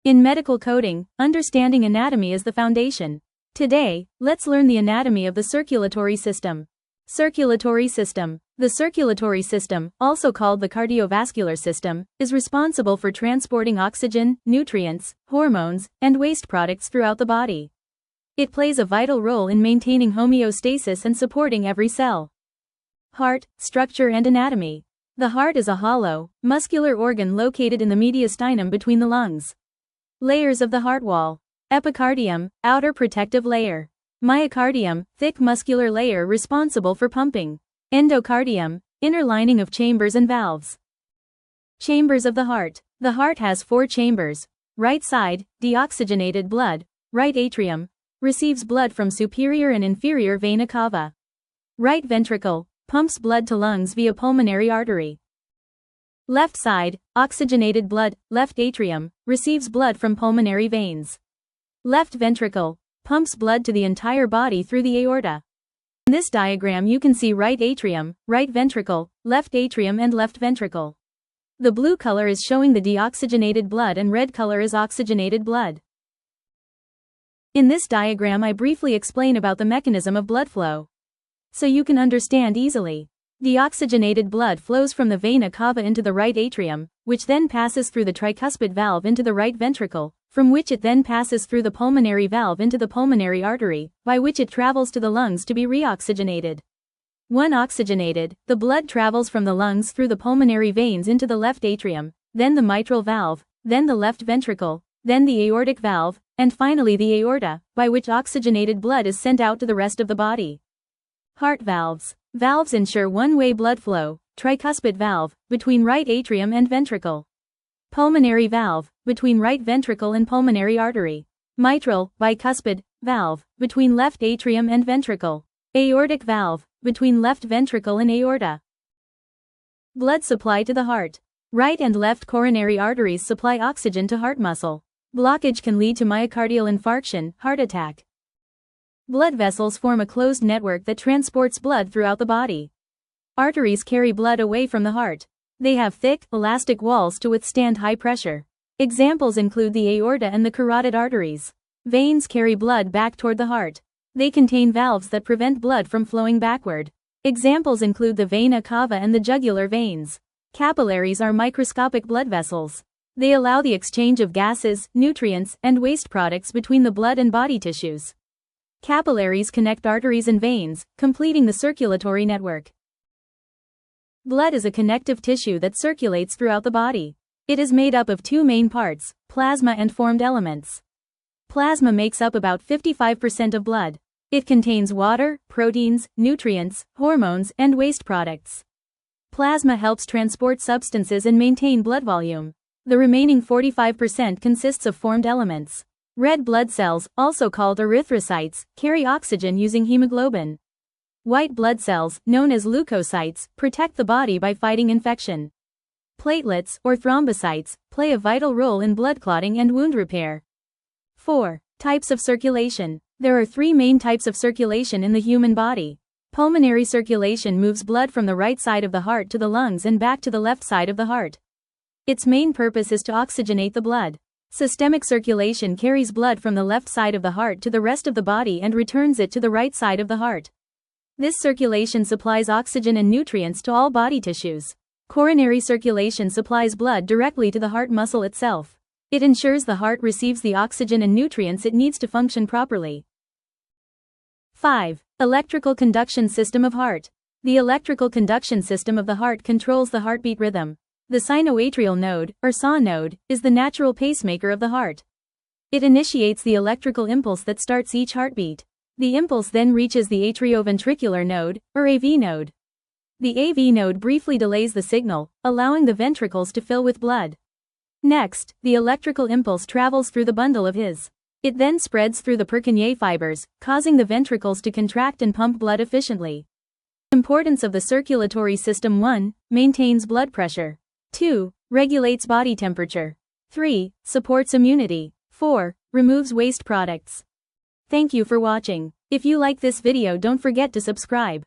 In medical coding, understanding anatomy is the foundation. Today, let's learn the anatomy of the circulatory system. Circulatory system. The circulatory system, also called the cardiovascular system, is responsible for transporting oxygen, nutrients, hormones, and waste products throughout the body. It plays a vital role in maintaining homeostasis and supporting every cell. Heart, structure and anatomy. The heart is a hollow, muscular organ located in the mediastinum between the lungs. Layers of the heart wall. Epicardium, outer protective layer. Myocardium, thick muscular layer responsible for pumping. Endocardium, inner lining of chambers and valves. Chambers of the heart. The heart has 4 chambers. Right side, deoxygenated blood. Right atrium, receives blood from superior and inferior vena cava. Right ventricle, pumps blood to lungs via pulmonary artery. Left side, oxygenated blood. Left atrium, receives blood from pulmonary veins. Left ventricle, pumps blood to the entire body through the aorta. In this diagram you can see right atrium, right ventricle, left atrium and left ventricle. The blue color is showing the deoxygenated blood and red color is oxygenated blood. In this diagram I briefly explain about the mechanism of blood flow, so you can understand easily. Deoxygenated blood flows from the vena cava into the right atrium, which then passes through the tricuspid valve into the right ventricle, from which it then passes through the pulmonary valve into the pulmonary artery, by which it travels to the lungs to be reoxygenated. When oxygenated, the blood travels from the lungs through the pulmonary veins into the left atrium, then the mitral valve, then the left ventricle, then the aortic valve, and finally the aorta, by which oxygenated blood is sent out to the rest of the body. Heart valves. Valves ensure one-way blood flow. Tricuspid valve, between right atrium and ventricle. Pulmonary valve, between right ventricle and pulmonary artery. Mitral, bicuspid, valve, between left atrium and ventricle. Aortic valve, between left ventricle and aorta. Blood supply to the heart. Right and left coronary arteries supply oxygen to heart muscle. Blockage can lead to myocardial infarction, heart attack. Blood vessels form a closed network that transports blood throughout the body. Arteries carry blood away from the heart. They have thick, elastic walls to withstand high pressure. Examples include the aorta and the carotid arteries. Veins carry blood back toward the heart. They contain valves that prevent blood from flowing backward. Examples include the vena cava and the jugular veins. Capillaries are microscopic blood vessels. They allow the exchange of gases, nutrients, and waste products between the blood and body tissues. Capillaries connect arteries and veins, completing the circulatory network. Blood is a connective tissue that circulates throughout the body. It is made up of 2 main parts, plasma and formed elements. Plasma makes up about 55% of blood. It contains water, proteins, nutrients, hormones, and waste products. Plasma helps transport substances and maintain blood volume. The remaining 45% consists of formed elements. Red blood cells, also called erythrocytes, carry oxygen using hemoglobin. White blood cells, known as leukocytes, protect the body by fighting infection. Platelets, or thrombocytes, play a vital role in blood clotting and wound repair. 4. Types of circulation. There are 3 main types of circulation in the human body. Pulmonary circulation moves blood from the right side of the heart to the lungs and back to the left side of the heart. Its main purpose is to oxygenate the blood. Systemic circulation carries blood from the left side of the heart to the rest of the body and returns it to the right side of the heart. This circulation supplies oxygen and nutrients to all body tissues. Coronary circulation supplies blood directly to the heart muscle itself. It ensures the heart receives the oxygen and nutrients it needs to function properly. 5. Electrical conduction system of heart. The electrical conduction system of the heart controls the heartbeat rhythm. The sinoatrial node, or SAW node, is the natural pacemaker of the heart. It initiates the electrical impulse that starts each heartbeat. The impulse then reaches the atrioventricular node, or AV node. The AV node briefly delays the signal, allowing the ventricles to fill with blood. Next, the electrical impulse travels through the bundle of His. It then spreads through the Purkinje fibers, causing the ventricles to contract and pump blood efficiently. Importance of the circulatory system. 1. Maintains blood pressure. 2. Regulates body temperature. 3. Supports immunity. 4. Removes waste products. Thank you for watching. If you like this video, don't forget to subscribe.